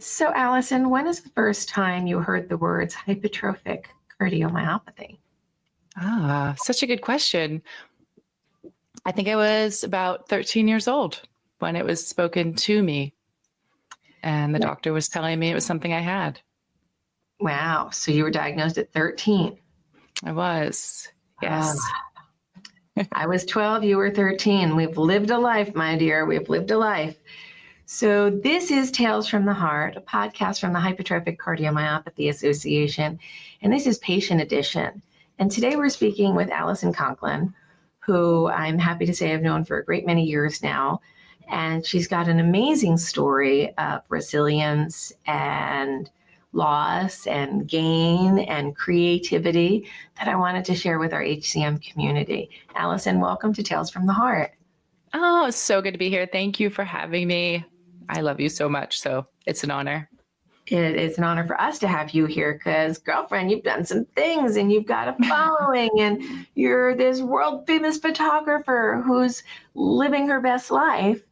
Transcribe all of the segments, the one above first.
So, Allison, when is the first time you heard the words hypertrophic cardiomyopathy? Such a good question. I think I was about 13 years old when it was spoken to me, and the doctor was telling me it was something I had. Wow. So you were diagnosed at 13. I was, yes. I was 12, you were 13. We've lived a life, my dear. We've lived a life. So this is Tales from the Heart, a podcast from the Hypertrophic Cardiomyopathy Association, and this is Patient Edition. And today we're speaking with Alison Conklin, who I'm happy to say I've known for a great many years now. And she's got an amazing story of resilience and loss and gain and creativity that I wanted to share with our HCM community. Alison, welcome to Tales from the Heart. Oh, it's so good to be here. Thank you for having me. I love you so much, so it's an honor. It's an honor for us to have you here because, girlfriend, you've done some things and you've got a following and you're this world famous photographer who's living her best life,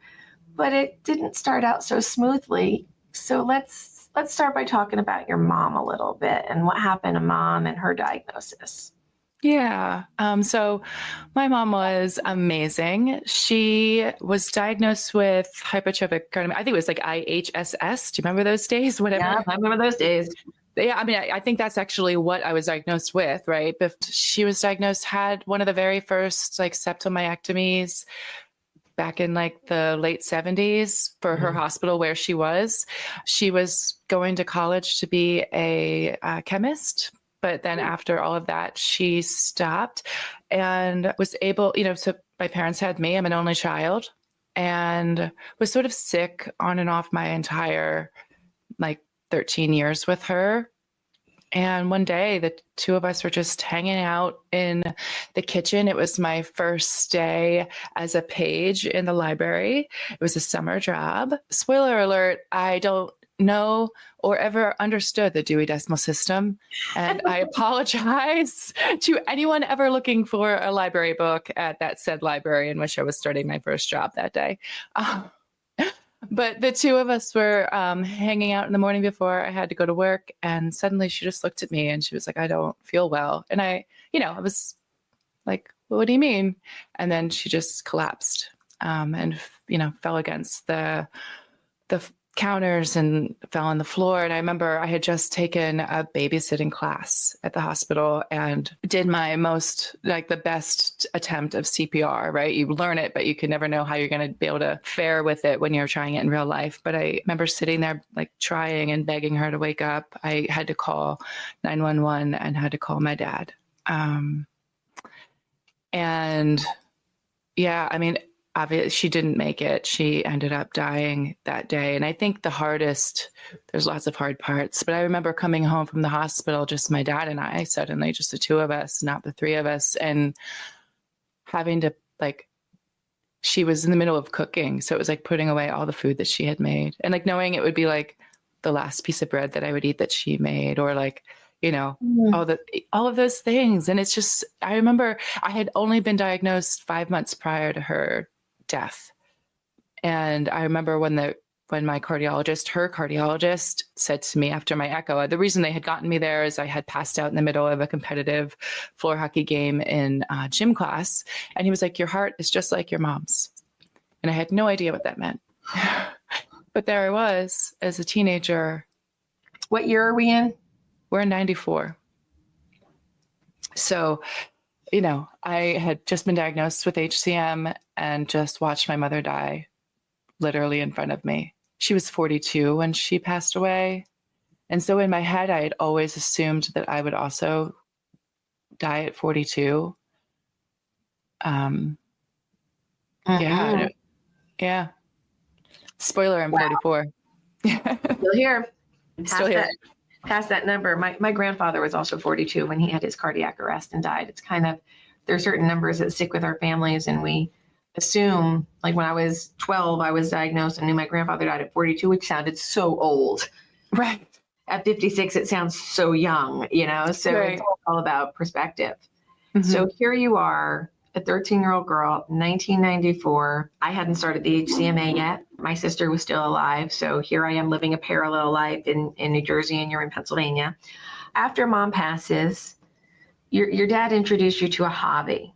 but it didn't start out so smoothly. So let's start by talking about your mom a little bit and what happened to mom and her diagnosis. Yeah. So my mom was amazing. She was diagnosed with hypertrophic cardiomyopathy. I think it was like IHSS. Do you remember those days? Whatever. Yeah, I remember those days. Yeah, I mean, I think that's actually what I was diagnosed with, right? But she was diagnosed, had one of the very first like septomyectomies back in like the late 70s for her hospital where she was. She was going to college to be a chemist. But then after all of that, she stopped and was able, so my parents had me, I'm an only child, and was sort of sick on and off my entire 13 years with her. And one day the two of us were just hanging out in the kitchen. It was my first day as a page in the library. It was a summer job. Spoiler alert, I don't know or ever understood the Dewey Decimal System. And I apologize to anyone ever looking for a library book at that said library in which I was starting my first job that day. But the two of us were hanging out in the morning before I had to go to work. And suddenly she just looked at me and she was like, I don't feel well. And I was like, well, what do you mean? And then she just collapsed and fell against the counters and fell on the floor. And I remember I had just taken a babysitting class at the hospital and did my the best attempt of CPR, right? You learn it, but you can never know how you're going to be able to fare with it when you're trying it in real life. But I remember sitting there trying and begging her to wake up. I had to call 911 and had to call my dad. And yeah, I mean, obviously, she didn't make it. She ended up dying that day. And I think there's lots of hard parts, but I remember coming home from the hospital, just my dad and I, suddenly just the two of us, not the three of us, and having to she was in the middle of cooking. So it was like putting away all the food that she had made and knowing it would be the last piece of bread that I would eat that she made or all of those things. And it's just, I remember I had only been diagnosed 5 months prior to her death. And I remember when my her cardiologist said to me after my echo, the reason they had gotten me there is I had passed out in the middle of a competitive floor hockey game in gym class. And he was like, your heart is just like your mom's. And I had no idea what that meant. But there I was as a teenager. What year are we in? We're in 94. So, I had just been diagnosed with HCM and just watched my mother die literally in front of me. She was 42 when she passed away. And so in my head, I had always assumed that I would also die at 42. Yeah. Spoiler, I'm 44. Still here. Still here. Past that number. My grandfather was also 42 when he had his cardiac arrest and died. It's there are certain numbers that stick with our families, and we assume, when I was 12, I was diagnosed and knew my grandfather died at 42, which sounded so old. Right. At 56, it sounds so young, so right. It's all about perspective. Mm-hmm. So here you are a 13-year-old girl, 1994. I hadn't started the HCMA yet. My sister was still alive. So here I am living a parallel life in New Jersey, and you're in Pennsylvania. After mom passes, your dad introduced you to a hobby.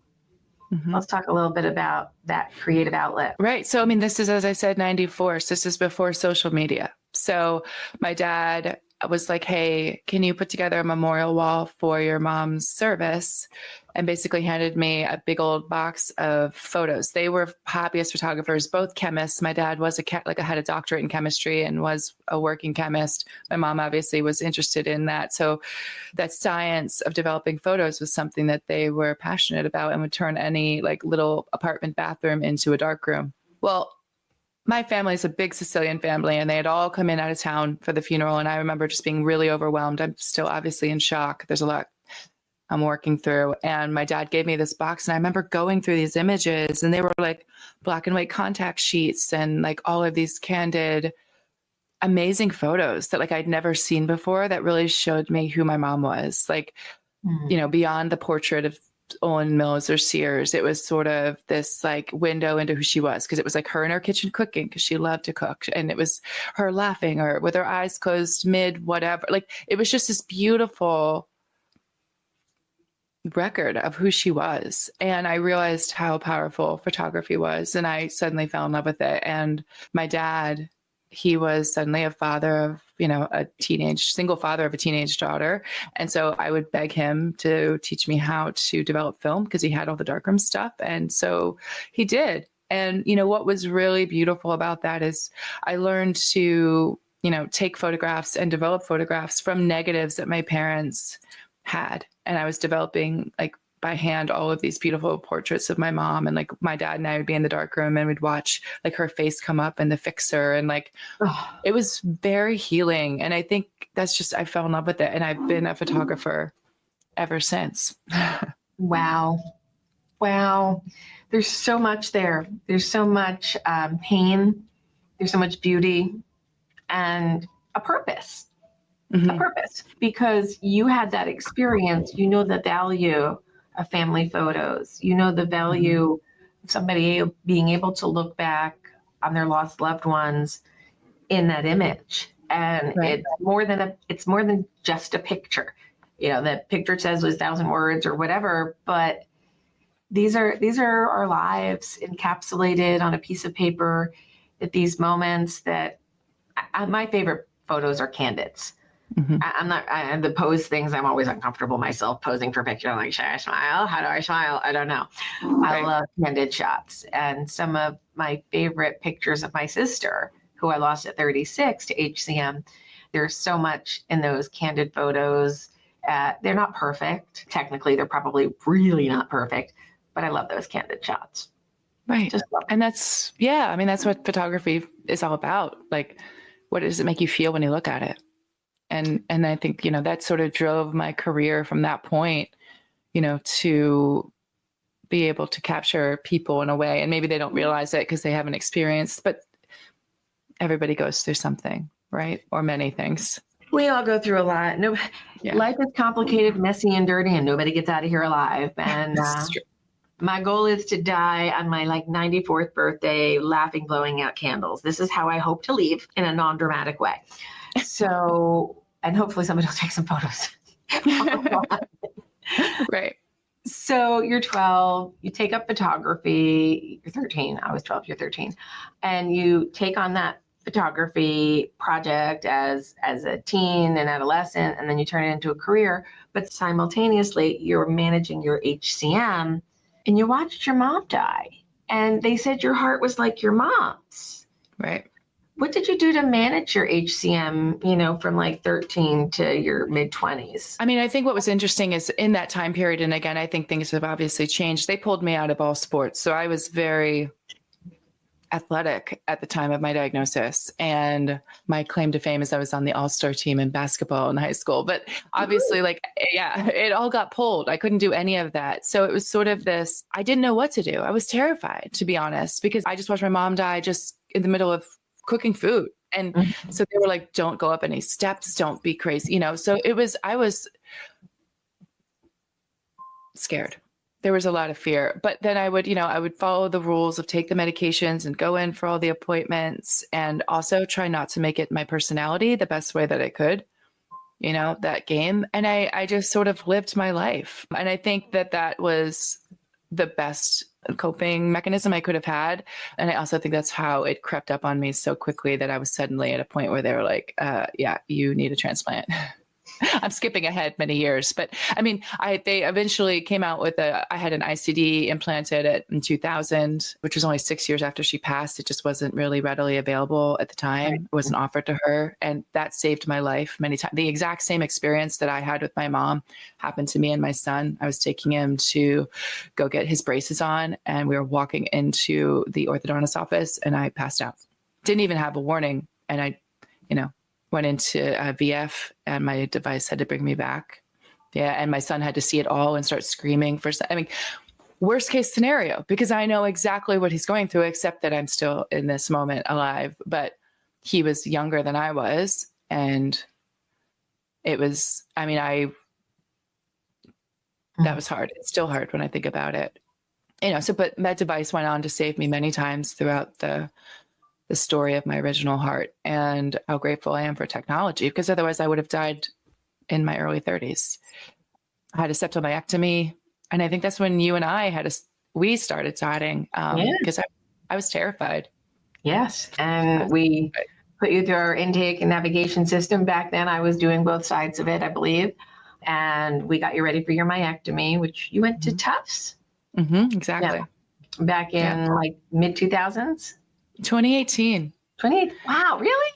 Mm-hmm. Let's talk a little bit about that creative outlet. Right. So, I mean, this is, as I said, 94. So this is before social media. So my dad was like, hey, can you put together a memorial wall for your mom's service? And basically handed me a big old box of photos. They were hobbyist photographers, both chemists. My dad was had a doctorate in chemistry and was a working chemist. My mom obviously was interested in that. So that science of developing photos was something that they were passionate about and would turn any like little apartment bathroom into a darkroom. Well, my family is a big Sicilian family, and they had all come in out of town for the funeral. And I remember just being really overwhelmed. I'm still obviously in shock. There's a lot I'm working through. And my dad gave me this box, and I remember going through these images, and they were like black and white contact sheets and like all of these candid, amazing photos that like I'd never seen before that really showed me who my mom was. Like, you know, beyond the portrait of Owen Mills or Sears, it was sort of this like window into who she was, because it was like her in her kitchen cooking because she loved to cook, and it was her laughing or with her eyes closed mid whatever. Like it was just this beautiful record of who she was. And I realized how powerful photography was, and I suddenly fell in love with it. And my dad, he was suddenly a father of, you know, single father of a teenage daughter. And so I would beg him to teach me how to develop film because he had all the darkroom stuff. And so he did. And, you know, what was really beautiful about that is I learned to, you know, take photographs and develop photographs from negatives that my parents had. And I was developing like by hand all of these beautiful portraits of my mom, and like my dad and I would be in the darkroom and we'd watch like her face come up in the fixer, and like it was very healing. And I think that's just, I fell in love with it, and I've been a photographer ever since. Wow. There's so much there. There's so much pain. There's so much beauty and a purpose. A purpose, because you had that experience. You know the value of family photos. You know the value of somebody being able to look back on their lost loved ones in that image. And it's more than just a picture. You know, that picture says was 1,000 words or whatever, but these are our lives encapsulated on a piece of paper at these moments that my favorite photos are candids. The pose things, I'm always uncomfortable myself posing for picture. I'm like, should I smile? How do I smile? I don't know. I love candid shots. And some of my favorite pictures of my sister, who I lost at 36 to HCM, there's so much in those candid photos. They're not perfect. Technically, they're probably really not perfect, but I love those candid shots. Right. And that's what photography is all about. Like, what does it make you feel when you look at it? And I think, you know, that sort of drove my career from that point, you know, to be able to capture people in a way. And maybe they don't realize it because they haven't experienced, but everybody goes through something, right? Or many things. We all go through a lot. Life is complicated, messy, and dirty, and nobody gets out of here alive. And my goal is to die on my 94th birthday, laughing, blowing out candles. This is how I hope to leave, in a non-dramatic way. So, and hopefully somebody will take some photos. Right. So you're 12, you take up photography, you're 13, I was 12, you're 13, and you take on that photography project as a teen and adolescent, and then you turn it into a career, but simultaneously you're managing your HCM, and you watched your mom die, and they said your heart was like your mom's. Right. What did you do to manage your HCM, you know, from 13 to your mid-20s? I mean, I think what was interesting is in that time period, and again, I think things have obviously changed, they pulled me out of all sports. So I was very athletic at the time of my diagnosis. And my claim to fame is I was on the all-star team in basketball in high school. But obviously, it all got pulled. I couldn't do any of that. So it was sort of this, I didn't know what to do. I was terrified, to be honest, because I just watched my mom die just in the middle of cooking food. And so they were like, don't go up any steps, don't be crazy, you know? So I was scared. there was a lot of fear, but then I would follow the rules of take the medications and go in for all the appointments, and also try not to make it my personality the best way that I could, that game. And I just sort of lived my life. And I think that was the best coping mechanism I could have had. And I also think that's how it crept up on me so quickly that I was suddenly at a point where they were like, yeah, you need a transplant. I'm skipping ahead many years, but I mean, they eventually came out with I had an ICD implanted in 2000, which was only 6 years after she passed. It just wasn't really readily available at the time. It wasn't offered to her. And that saved my life many times. The exact same experience that I had with my mom happened to me and my son. I was taking him to go get his braces on, and we were walking into the orthodontist office, and I passed out. Didn't even have a warning. And I, went into VF, and my device had to bring me back. Yeah. And my son had to see it all and start screaming worst case scenario, because I know exactly what he's going through, except that I'm still in this moment alive. But he was younger than I was. And it was, that was hard. It's still hard when I think about it. But that device went on to save me many times throughout the story of my original heart, and how grateful I am for technology, because otherwise I would have died in my early 30s. I had a septomyectomy, and I think that's when you and I we started chatting, because I was terrified. Yes. And we put you through our intake and navigation system. Back then I was doing both sides of it, I believe. And we got you ready for your myectomy, which you went to Tufts. Mm-hmm, exactly. Yeah. Back in like mid 2000s. 2018. 28. Wow, really?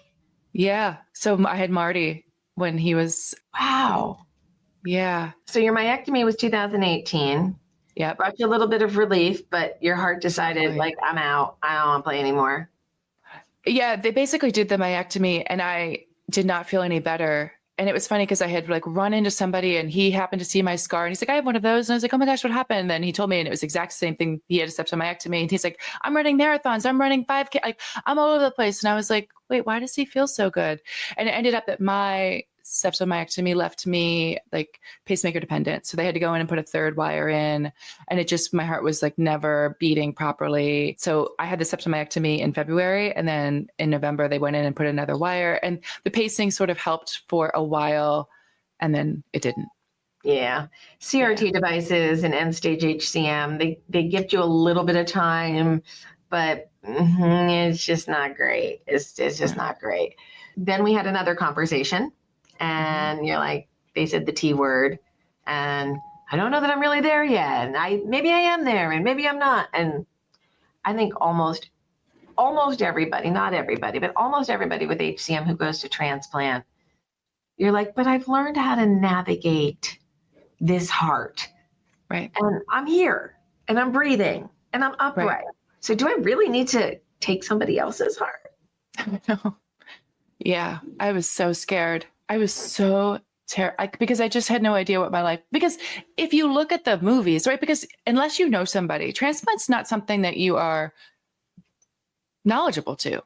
Yeah. So I had Marty when he was. Wow. Yeah. So your myectomy was 2018. Yeah. Brought you a little bit of relief, but your heart decided, I'm out. I don't want to play anymore. Yeah. They basically did the myectomy, and I did not feel any better. And it was funny because I had run into somebody, and he happened to see my scar, and he's like, I have one of those. And I was like, oh my gosh, what happened? And then he told me, and it was the exact same thing. He had a septomyectomy, and he's like, I'm running marathons. I'm running 5K. I'm all over the place. And I was like, wait, why does he feel so good? And it ended up that my septomyectomy left me pacemaker dependent. So they had to go in and put a third wire in, and my heart was never beating properly. So I had the septomyectomy in February, and then in November they went in and put another wire, and the pacing sort of helped for a while, and then it didn't. Yeah. CRT devices and end stage HCM, they give you a little bit of time, but it's just not great. It's just not great. Then we had another conversation, and you're like, they said the T word, and I don't know that I'm really there yet. And maybe I am there, and maybe I'm not. And I think almost everybody, not everybody, but almost everybody with HCM who goes to transplant, you're like, but I've learned how to navigate this heart. Right. And I'm here, and I'm breathing, and I'm upright. Right. So do I really need to take somebody else's heart? I know. Yeah. I was so scared. I was so terrified because I just had no idea what my life, because if you look at the movies, right, because unless you know somebody, transplant's not something that you are knowledgeable to,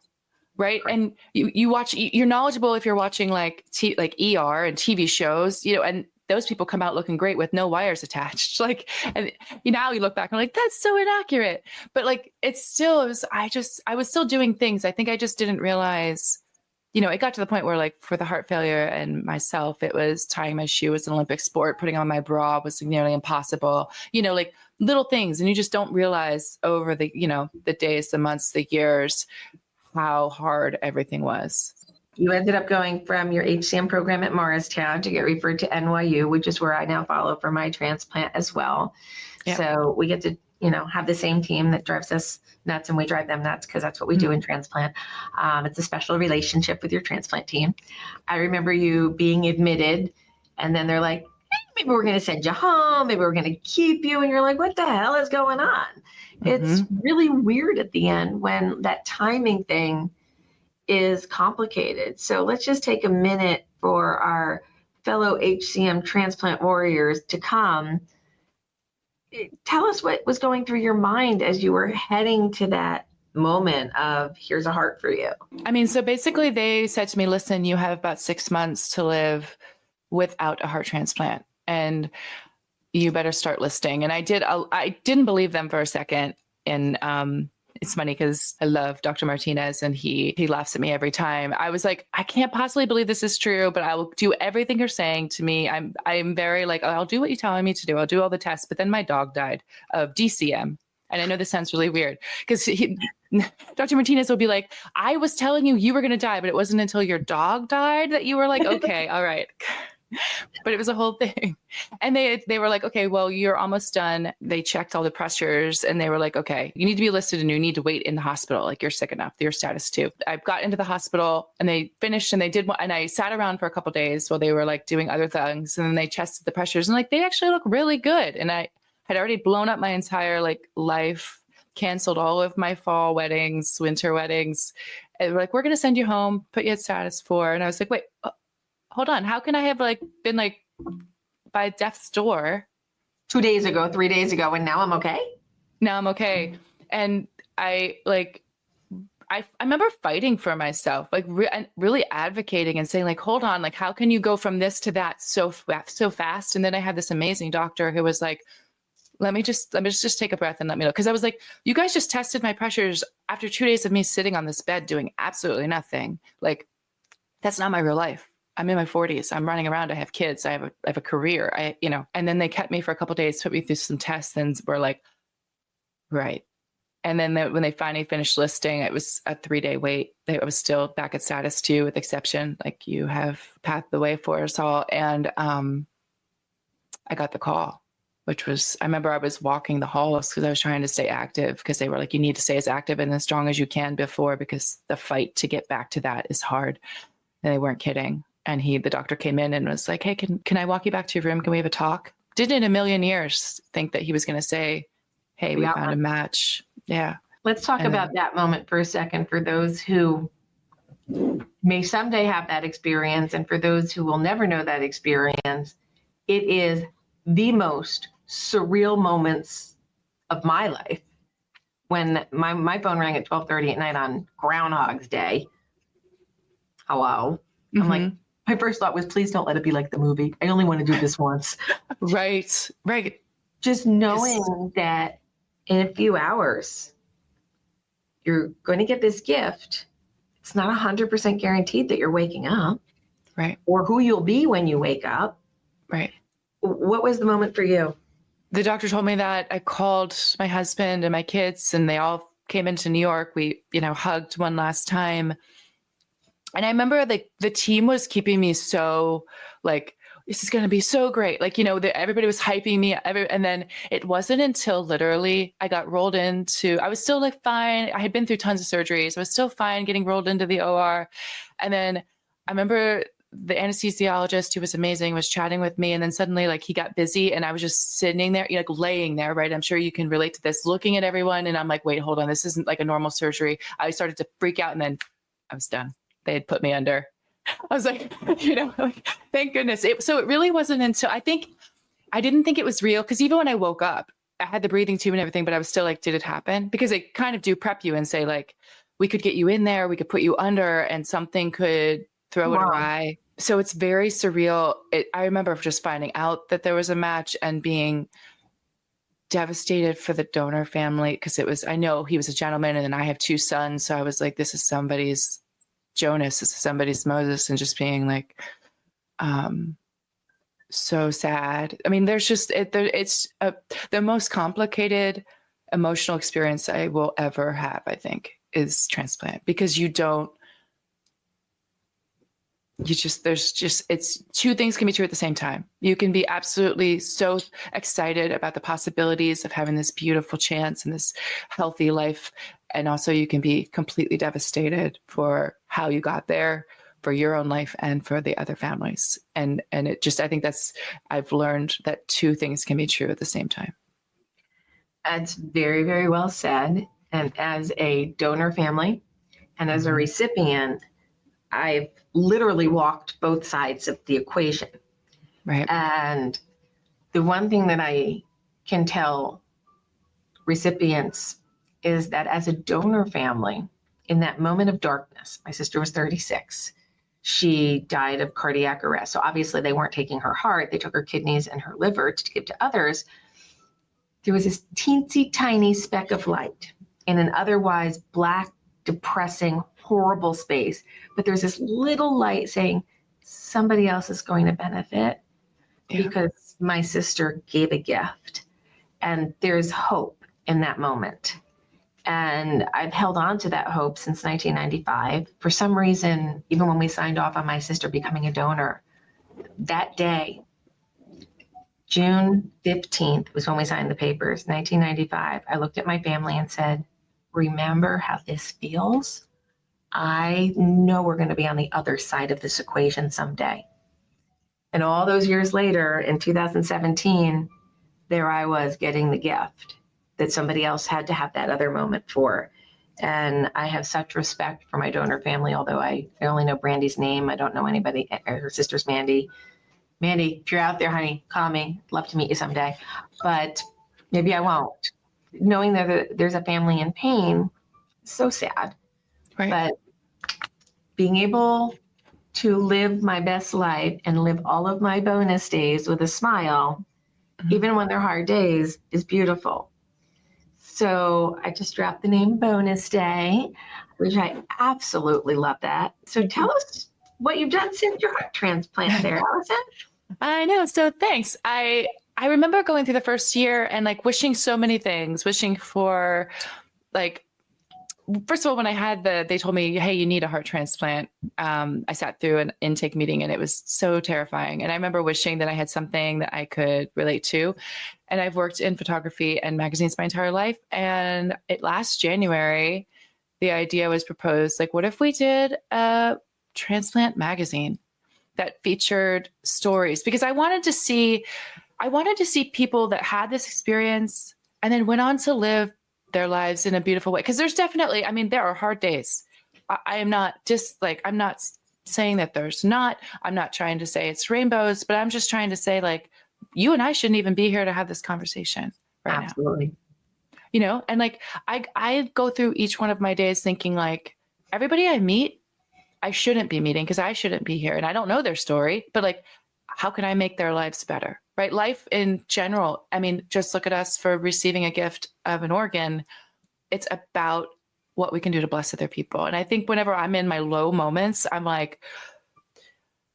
right? And you're knowledgeable if you're watching like ER and TV shows, and those people come out looking great with no wires attached. And now you look back and like, that's so inaccurate. But I was still doing things. I think I just didn't realize, it got to the point where for the heart failure and myself, it was tying my shoe was an Olympic sport, putting on my bra was nearly impossible, little things. And you just don't realize over the, the days, the months, the years, how hard everything was. You ended up going from your HCM program at Morristown to get referred to NYU, which is where I now follow for my transplant as well. Yep. So we get to, have the same team that drives us nuts, and we drive them nuts because that's what we do in transplant. It's a special relationship with your transplant team. I remember you being admitted, and then they're like, hey, maybe we're going to send you home. Maybe we're going to keep you. And you're like, what the hell is going on? Mm-hmm. It's really weird at the end when that timing thing is complicated. So let's just take a minute for our fellow HCM transplant warriors to come. Tell us what was going through your mind as you were heading to that moment of here's a heart for you. So basically they said to me, listen, you have about 6 months to live without a heart transplant. And you better start listing. And I didn't believe them for a second. And it's funny because I love Dr. Martinez and he laughs at me every time. I was like, I can't possibly believe this is true, but I will do everything you're saying to me. I'm very like, I'll do what you're telling me to do. I'll do all the tests. But then my dog died of DCM. And I know this sounds really weird because Dr. Martinez will be like, I was telling you were going to die, but it wasn't until your dog died that you were like, okay, all right. But it was a whole thing. And they were like, okay, well, you're almost done. They checked all the pressures and they were like, okay, you need to be listed and you need to wait in the hospital. Like you're sick enough, your status 2. I got into the hospital and they finished and they did one. And I sat around for a couple of days while they were like doing other things. And then they tested the pressures and like, they actually look really good. And I had already blown up my entire like life, canceled all of my fall weddings, winter weddings. And we're like, we're going to send you home, put you at status 4. And I was like, wait, hold on. How can I have like been like by death's door 2 days ago, 3 days ago, and now I'm okay? Now I'm okay. And I remember fighting for myself, like really advocating and saying like, hold on, like, how can you go from this to that so fast? And then I had this amazing doctor who was like, let me just take a breath and let me know. Cause I was like, you guys just tested my pressures after 2 days of me sitting on this bed doing absolutely nothing. Like, that's not my real life. I'm in my 40s. I'm running around. I have kids. I have a career. And then they kept me for a couple of days, put me through some tests, and were like, right. And then when they finally finished listing, it was a 3-day wait. I was still back at status 2 with exception. Like, you have paved the way for us all. And I got the call, which was, I remember I was walking the halls because I was trying to stay active because they were like, you need to stay as active and as strong as you can before, because the fight to get back to that is hard. And they weren't kidding. And the doctor came in and was like, hey, can I walk you back to your room? Can we have a talk? Didn't in a million years think that he was going to say, hey, we found a match. Yeah. Let's talk about that moment for a second for those who may someday have that experience. And for those who will never know that experience, it is the most surreal moments of my life when my phone rang at 12:30 at night on Groundhog's Day. Hello. I'm like, my first thought was, please don't let it be like the movie. I only want to do this once. Right. Just knowing that in a few hours, you're going to get this gift. It's not 100% guaranteed that you're waking up. Right. Or who you'll be when you wake up. Right. What was the moment for you? The doctor told me that. I called my husband and my kids, and they all came into New York. We, hugged one last time. And I remember the team was keeping me so like, this is going to be so great. Like, everybody was hyping me. And then it wasn't until literally I got rolled I was still like fine. I had been through tons of surgeries. I was still fine getting rolled into the OR. And then I remember the anesthesiologist, who was amazing, was chatting with me. And then suddenly like he got busy and I was just sitting there, like laying there, right? I'm sure you can relate to this, looking at everyone. And I'm like, wait, hold on. This isn't like a normal surgery. I started to freak out and then I was done. They had put me under. I was like, like, thank goodness. So it really wasn't until I didn't think it was real. Cause even when I woke up, I had the breathing tube and everything, but I was still like, did it happen? Because they kind of do prep you and say like, we could get you in there, we could put you under and something could throw it awry. So it's very surreal. I remember just finding out that there was a match and being devastated for the donor family. Cause I know he was a gentleman and then I have 2 sons. So I was like, this is somebody's Jonas, this is somebody's Moses, and just being like, so sad. I mean, there's just, it's the most complicated emotional experience I will ever have, I think, is transplant, because it's 2 things can be true at the same time. You can be absolutely so excited about the possibilities of having this beautiful chance and this healthy life. And also you can be completely devastated for how you got there, for your own life and for the other families. And it just, I think I've learned that 2 things can be true at the same time. That's very, very well said. And as a donor family and as a recipient, I've literally walked both sides of the equation. Right. And the one thing that I can tell recipients is that as a donor family, in that moment of darkness, my sister was 36, she died of cardiac arrest. So obviously they weren't taking her heart. They took her kidneys and her liver to give to others. There was this teensy tiny speck of light in an otherwise black, depressing, horrible space. But there's this little light saying, somebody else is going to benefit because my sister gave a gift. And there's hope in that moment. And I've held on to that hope since 1995. For some reason, even when we signed off on my sister becoming a donor, that day, June 15th was when we signed the papers, 1995. I looked at my family and said, remember how this feels? I know we're going to be on the other side of this equation someday. And all those years later, in 2017, there I was getting the gift that somebody else had to have that other moment for. And I have such respect for my donor family, although I only know Brandy's name. I don't know anybody. Her sister's Mandy. Mandy, if you're out there, honey, call me. Love to meet you someday. But maybe I won't. Knowing that there's a family in pain, so sad. Right. But being able to live my best life and live all of my bonus days with a smile, even when they're hard days, is beautiful. So I just dropped the name Bonus Day, which I absolutely love that. So tell us what you've done since your heart transplant there, Allison. I know. So thanks. I remember going through the first year and like wishing so many things, wishing for like, first of all, when I had they told me, hey, you need a heart transplant. I sat through an intake meeting and it was so terrifying. And I remember wishing that I had something that I could relate to. And I've worked in photography and magazines my entire life. And last January, the idea was proposed, like, what if we did a transplant magazine that featured stories? Because I wanted to see people that had this experience and then went on to live their lives in a beautiful way. Because there's definitely, I mean, there are hard days. I am not just like, I'm not saying that there's not, I'm not trying to say it's rainbows, but I'm just trying to say like, you and I shouldn't even be here to have this conversation right Absolutely. now. You know, and like, I go through each one of my days thinking like, everybody I meet, I shouldn't be meeting because I shouldn't be here. And I don't know their story, but like, how can I make their lives better? Right? Life in general. I mean, just look at us for receiving a gift of an organ. It's about what we can do to bless other people. And I think whenever I'm in my low moments, I'm like,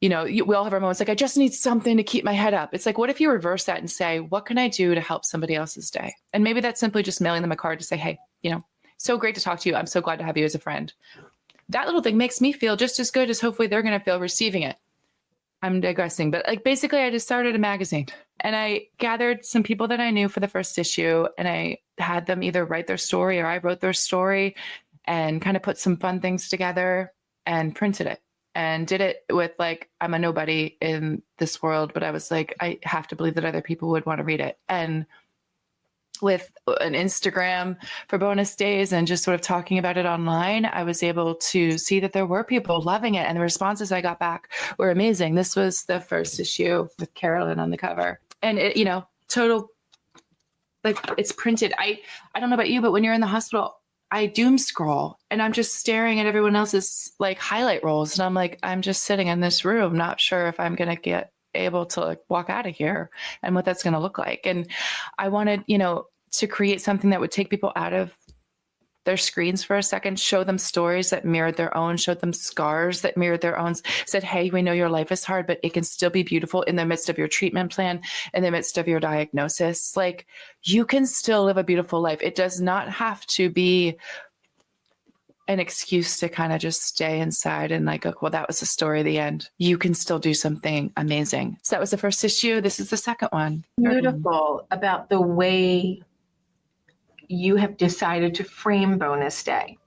you know, we all have our moments like, I just need something to keep my head up. It's like, what if you reverse that and say, what can I do to help somebody else's day? And maybe that's simply just mailing them a card to say, hey, you know, so great to talk to you. I'm so glad to have you as a friend. That little thing makes me feel just as good as hopefully they're going to feel receiving it. I'm digressing, but like basically I just started a magazine and I gathered some people that I knew for the first issue and I had them either write their story or I wrote their story and kind of put some fun things together and printed it and did it with like, I'm a nobody in this world, but I was like, I have to believe that other people would want to read it. And with an Instagram for bonus days and just sort of talking about it online, I was able to see that there were people loving it and the responses I got back were amazing. This was the first issue with Carolyn on the cover and it, you know, total, like it's printed. I don't know about you, but when you're in the hospital, I doom scroll and I'm just staring at everyone else's like highlight rolls. And I'm like, I'm just sitting in this room, not sure if I'm going to get able to like walk out of here and what that's going to look like. And I wanted, you know, to create something that would take people out of their screens for a second, show them stories that mirrored their own, showed them scars that mirrored their own, said, hey, we know your life is hard, but it can still be beautiful in the midst of your treatment plan, in the midst of your diagnosis. Like you can still live a beautiful life. It does not have to be an excuse to kind of just stay inside and like, oh, well, that was the story of the end. You can still do something amazing. So that was the first issue. This is the second one. Beautiful about the way you have decided to frame Bonus Day.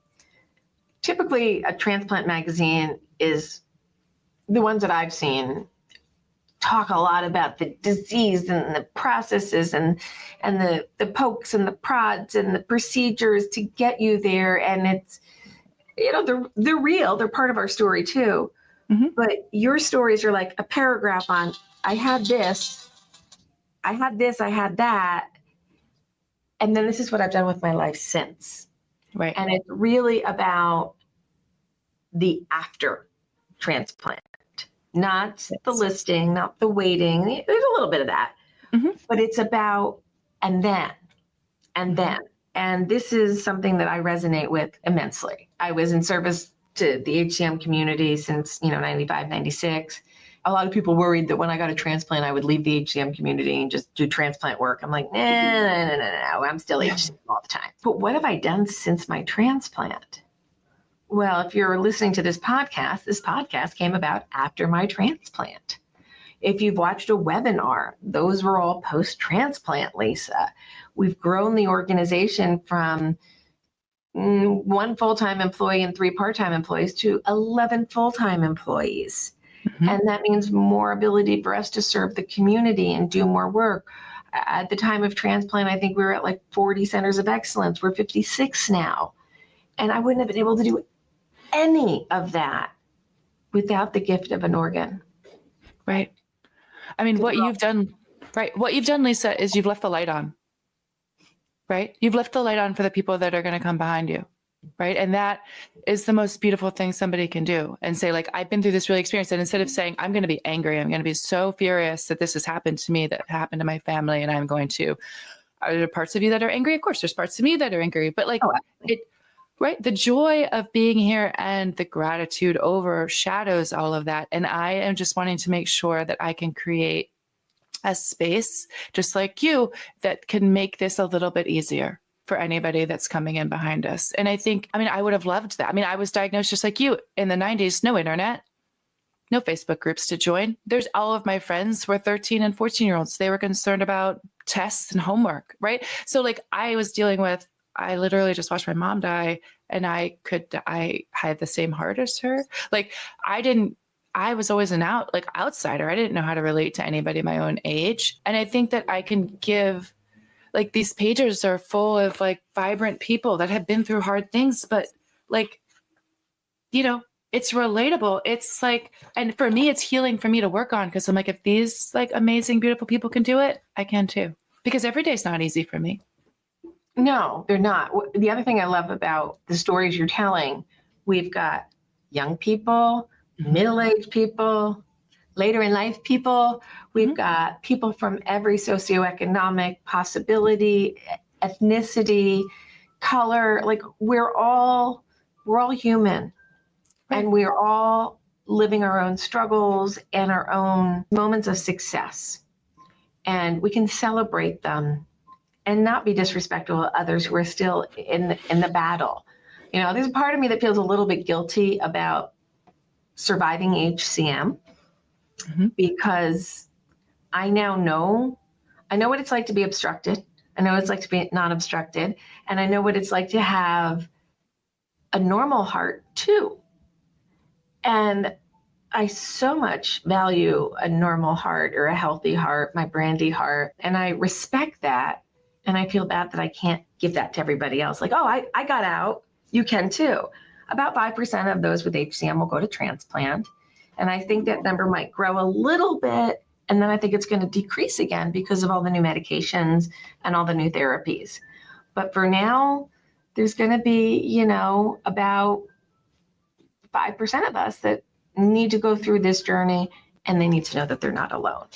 Typically, a transplant magazine is the ones that I've seen talk a lot about the disease and the processes and the pokes and the prods and the procedures to get you there. And it's, you know, they're real. They're part of our story too. Mm-hmm. But your stories are like a paragraph on, I had this, I had that. And then this is what I've done with my life since. Right. And it's really about the after. transplant, not the listing, not the waiting. There's a little bit of that, but it's about, and then. And this is something that I resonate with immensely. I was in service to the HCM community since, 95, 96. A lot of people worried that when I got a transplant, I would leave the HCM community and just do transplant work. I'm like, no, I'm still HCM all the time. But what have I done since my transplant? Well, if you're listening to this podcast came about after my transplant. If you've watched a webinar, those were all post-transplant, Lisa. We've grown the organization from 1 full-time employee and 3 part-time employees to 11 full-time employees. And that means more ability for us to serve the community and do more work. At the time of transplant, I think we were at like 40 centers of excellence. We're 56 now. And I wouldn't have been able to do any of that without the gift of an organ. Right. I mean, what you've done, Lisa, is you've left the light on, right? You've left the light on for the people that are going to come behind you. Right. And that is the most beautiful thing somebody can do, and say, like, I've been through this really experience. And instead of saying, I'm going to be angry, I'm going to be so furious that this has happened to me, that happened to my family, and I'm going to, are there parts of you that are angry? Of course, there's parts of me that are angry, but like right. The joy of being here and the gratitude overshadows all of that. And I am just wanting to make sure that I can create a space just like you that can make this a little bit easier for anybody that's coming in behind us. And I think, I would have loved that. I was diagnosed just like you in the 90s, no internet, no Facebook groups to join. There's all of my friends were 13 and 14-year-olds. They were concerned about tests and homework, right? So like I was dealing with, I literally just watched my mom die, and I had the same heart as her. Like I was always an outsider. I didn't know how to relate to anybody my own age. And I think that I can give, like, these pages are full of like vibrant people that have been through hard things, but like, it's relatable. It's like, and for me, it's healing for me to work on, because I'm like, if these like amazing, beautiful people can do it, I can too. Because every day is not easy for me. No, they're not. The other thing I love about the stories you're telling, we've got young people, middle-aged people, later in life people. We've got people from every socioeconomic possibility, ethnicity, color. Like we're all human, and we're all living our own struggles and our own moments of success. And we can celebrate them and not be disrespectful of others who are still in the battle. There's a part of me that feels a little bit guilty about surviving HCM, because I now know what it's like to be obstructed. I know what it's like to be not obstructed. And I know what it's like to have a normal heart too. And I so much value a normal heart or a healthy heart, my brandy heart. And I respect that. And I feel bad that I can't give that to everybody else. Like, oh, I got out. You can too. About 5% of those with HCM will go to transplant. And I think that number might grow a little bit. And then I think it's going to decrease again because of all the new medications and all the new therapies. But for now, there's going to be, about 5% of us that need to go through this journey, and they need to know that they're not alone.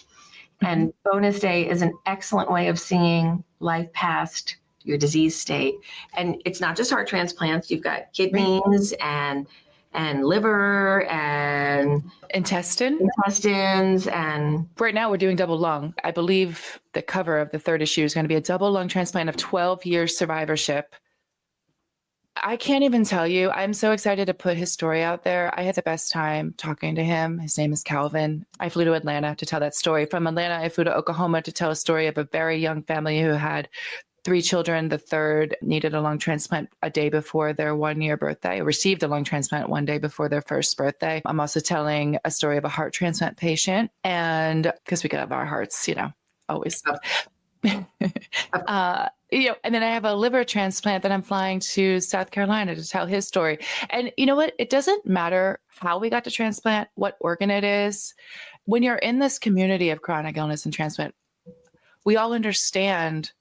And bonus day is an excellent way of seeing life past your disease state. And it's not just heart transplants. You've got kidneys and liver and intestines. And right now we're doing double lung. I believe the cover of the 3rd issue is going to be a double lung transplant of 12 years survivorship. I can't even tell you. I'm so excited to put his story out there. I had the best time talking to him. His name is Calvin. I flew to Atlanta to tell that story. From Atlanta, I flew to Oklahoma to tell a story of a very young family who had 3 children. The third needed a lung transplant a day before their 1-year birthday, received a lung transplant 1 day before their first birthday. I'm also telling a story of a heart transplant patient, and because we could have our hearts, always. And then I have a liver transplant that I'm flying to South Carolina to tell his story. And you know what? It doesn't matter how we got to transplant, what organ it is. When you're in this community of chronic illness and transplant, we all understand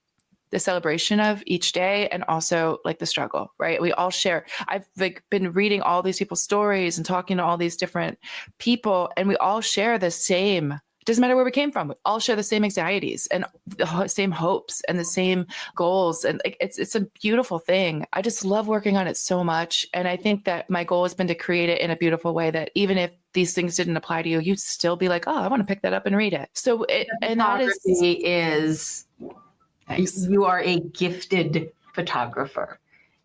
the celebration of each day and also like the struggle, right? We all share. I've like been reading all these people's stories and talking to all these different people, and we all share the same. It doesn't matter where we came from. We all share the same anxieties and the same hopes and the same goals. And like, it's a beautiful thing. I just love working on it so much. And I think that my goal has been to create it in a beautiful way that even if these things didn't apply to you, you'd still be like, oh, I want to pick that up and read it. So and that is nice. You are a gifted photographer.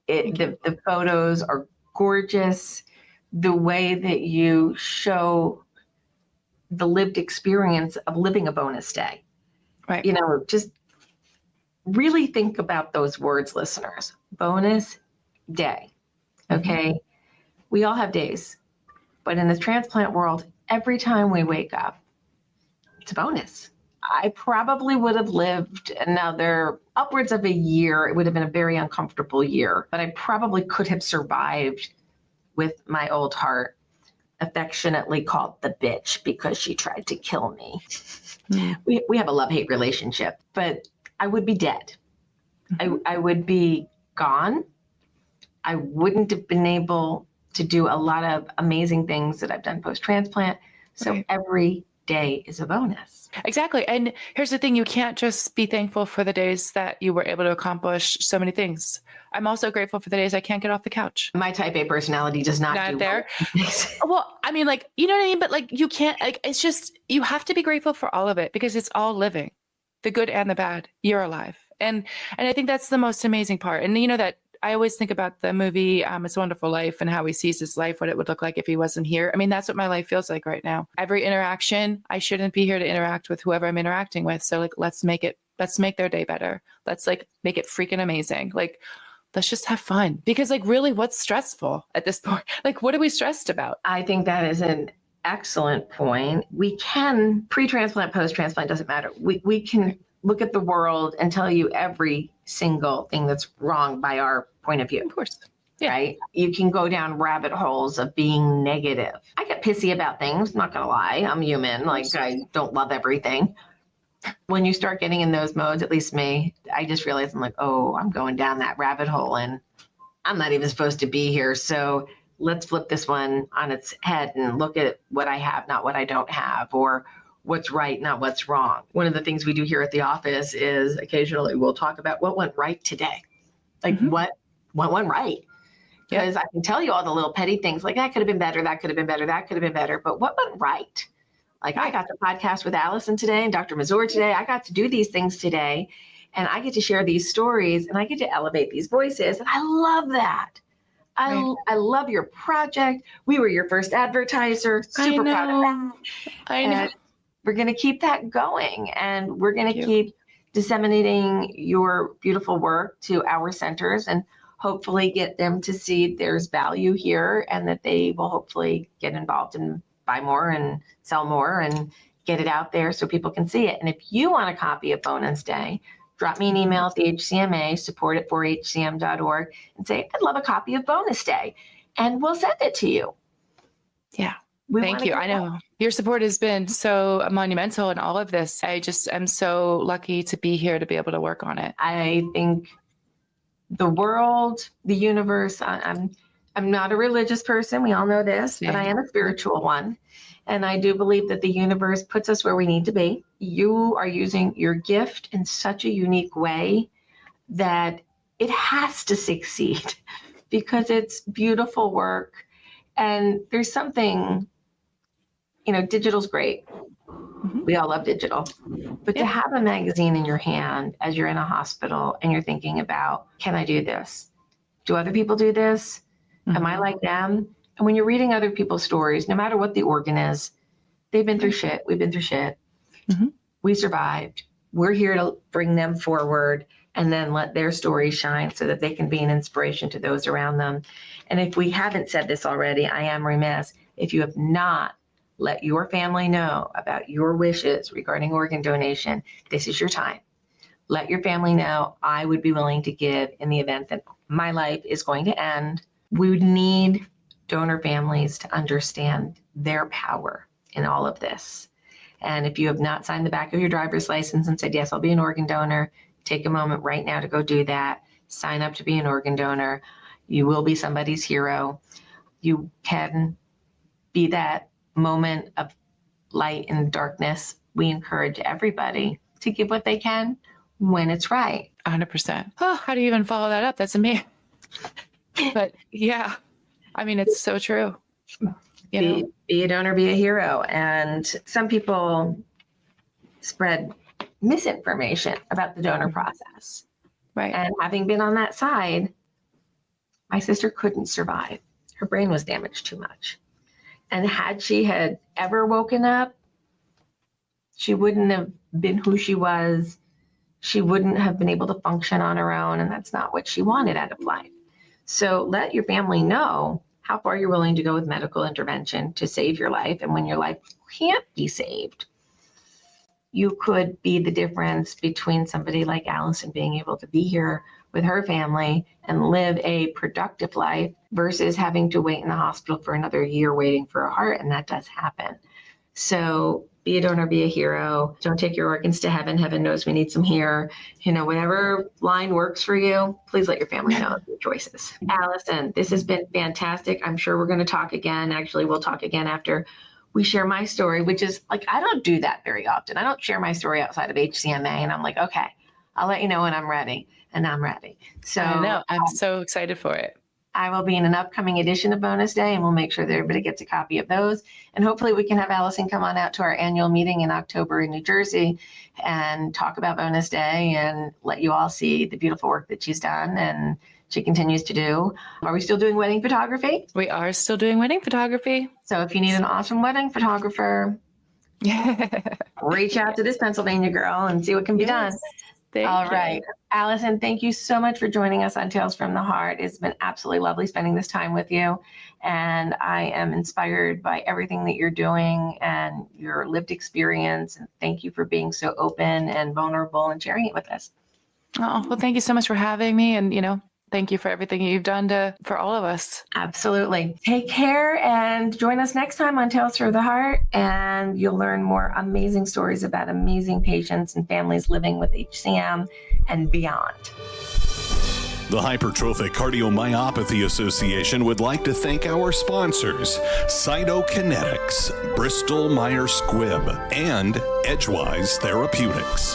The photos are gorgeous. The way that you show the lived experience of living a bonus day. Right. You know, just really think about those words, listeners. Bonus day. Okay. Mm-hmm. We all have days, but in the transplant world, every time we wake up, it's a bonus. I probably would have lived another upwards of a year. It would have been a very uncomfortable year, but I probably could have survived with my old heart, affectionately called the bitch because she tried to kill me. Mm. We have a love-hate relationship, but I would be dead. Mm-hmm. I would be gone. I wouldn't have been able to do a lot of amazing things that I've done post-transplant. So right. Every day is a bonus. Exactly. And here's the thing, you can't just be thankful for the days that you were able to accomplish so many things. I'm also grateful for the days I can't get off the couch. My type A personality does not do there. Well, I mean, like, you know what I mean? But like, you can't, like, it's just, you have to be grateful for all of it because it's all living, the good and the bad. You're alive. And I think that's the most amazing part. And you know that I always think about the movie It's a Wonderful Life and how he sees his life, what it would look like if he wasn't here. I mean, that's what my life feels like right now. Every interaction, I shouldn't be here to interact with whoever I'm interacting with. So like, let's make their day better. Let's like make it freaking amazing. Like, let's just have fun because like, really what's stressful at this point? Like, what are we stressed about? I think that is an excellent point. We can pre-transplant, post-transplant, doesn't matter. We can look at the world and tell you every single thing that's wrong by our point of view. Of course. Yeah. Right? You can go down rabbit holes of being negative. I get pissy about things, not gonna lie. I'm human. Like I don't love everything. When you start getting in those modes, at least me, I just realize I'm like, oh, I'm going down that rabbit hole and I'm not even supposed to be here. So let's flip this one on its head and look at what I have, not what I don't have, or what's right, not what's wrong. One of the things we do here at the office is occasionally we'll talk about what went right today. Like mm-hmm. what went right? Because I can tell you all the little petty things like that could have been better, that could have been better, that could have been better, but what went right? Like I got to podcast with Allison today and Dr. Mazur today. I got to do these things today and I get to share these stories and I get to elevate these voices. And I love that. I love your project. We were your first advertiser. Super proud of that. I know. And we're going to keep that going and we're going to keep disseminating your beautiful work to our centers and hopefully get them to see there's value here and that they will hopefully get involved and buy more and sell more and get it out there so people can see it. And if you want a copy of Bonus Day, drop me an email at the HCMA, support@4hcm.org, and say, I'd love a copy of Bonus Day. And we'll send it to you. Yeah. Thank you. I know your support has been so monumental in all of this. I just am so lucky to be here to be able to work on it. I think the world, the universe, I'm not a religious person. We all know this, but I am a spiritual one. And I do believe that the universe puts us where we need to be. You are using your gift in such a unique way that it has to succeed because it's beautiful work. And there's something, digital's great. Mm-hmm. We all love digital. But to have a magazine in your hand as you're in a hospital and you're thinking about, can I do this? Do other people do this? Mm-hmm. Am I like them? And when you're reading other people's stories, no matter what the organ is, they've been through shit. We've been through shit. Mm-hmm. We survived. We're here to bring them forward and then let their stories shine so that they can be an inspiration to those around them. And if we haven't said this already, I am remiss. If you have not let your family know about your wishes regarding organ donation, this is your time. Let your family know. I would be willing to give in the event that my life is going to end. We would need donor families to understand their power in all of this. And if you have not signed the back of your driver's license and said, yes, I'll be an organ donor, take a moment right now to go do that. Sign up to be an organ donor. You will be somebody's hero. You can be that moment of light in darkness. We encourage everybody to give what they can when it's right. 100%. Oh, how do you even follow that up? That's amazing. But yeah, I mean, it's so true. Be a donor, be a hero. And some people spread misinformation about the donor process. Right. And having been on that side, my sister couldn't survive. Her brain was damaged too much. And had she had ever woken up, she wouldn't have been who she was. She wouldn't have been able to function on her own. And that's not what she wanted out of life. So let your family know how far you're willing to go with medical intervention to save your life. And when your life can't be saved, you could be the difference between somebody like Allison being able to be here with her family and live a productive life versus having to wait in the hospital for another year waiting for a heart. And that does happen. So be a donor, be a hero. Don't take your organs to heaven. Heaven knows we need some here. Whatever line works for you, please let your family know your choices. Allison, this has been fantastic. I'm sure we're going to talk again. Actually, we'll talk again after we share my story, which is like, I don't do that very often. I don't share my story outside of HCMA. And I'm like, okay, I'll let you know when I'm ready. And I'm ready. So I know. I'm so excited for it. I will be in an upcoming edition of Bonus Day, and we'll make sure that everybody gets a copy of those. And hopefully we can have Allison come on out to our annual meeting in October in New Jersey and talk about Bonus Day and let you all see the beautiful work that she's done and she continues to do. Are we still doing wedding photography? We are still doing wedding photography. So if you need an awesome wedding photographer, reach out to this Pennsylvania girl and see what can be done. All right. Allison, thank you so much for joining us on Tales from the Heart. It's been absolutely lovely spending this time with you. And I am inspired by everything that you're doing and your lived experience. And thank you for being so open and vulnerable and sharing it with us. Oh, well, thank you so much for having me. And, thank you for everything you've done for all of us. Absolutely. Take care and join us next time on Tales from the Heart. And you'll learn more amazing stories about amazing patients and families living with HCM and beyond. The Hypertrophic Cardiomyopathy Association would like to thank our sponsors, Cytokinetics, Bristol Myers Squibb, and Edgewise Therapeutics.